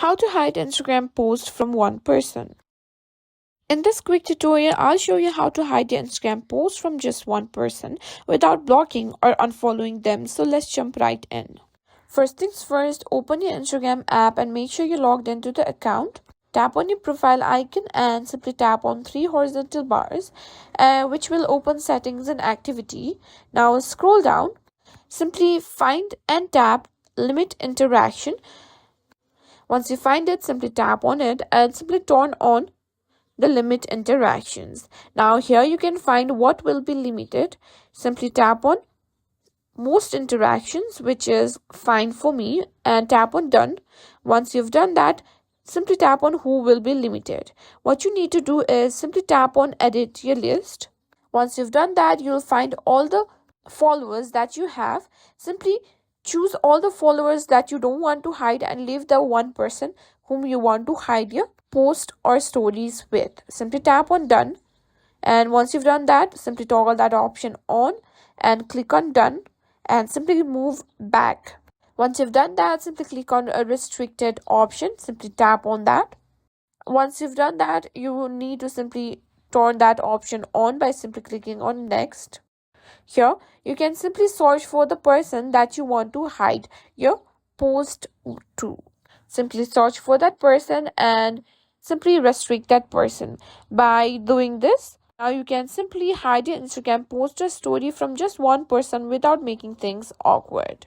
How to hide Instagram post from one person. In this quick tutorial, I'll show you how to hide your Instagram post from just one person without blocking or unfollowing them. So let's jump right in. First things first, open your Instagram app and make sure you're logged into the account. Tap on your profile icon and simply tap on three horizontal bars, which will open settings and activity. Now scroll down, simply find and tap limit interaction. Once you find it, simply tap on it and simply turn on the limit interactions. Now here you can find what will be limited. Simply tap on most interactions, which is fine for me, and tap on done. Once you've done that, simply tap on who will be limited. What you need to do is simply tap on edit your list. Once you've done that, you'll find all the followers that you have. Simply choose all the followers that you don't want to hide and leave the one person whom you want to hide your post or stories with. Simply tap on done, and once you've done that, simply toggle that option on and click on done and simply move back. Once you've done that, simply click on a restricted option. Simply tap on that. Once you've done that, you need to simply turn that option on by simply clicking on next. Here you can simply search for the person that you want to hide your post to. Simply search for that person and simply restrict that person. By doing this, now you can simply hide your Instagram post or story from just one person without making things awkward.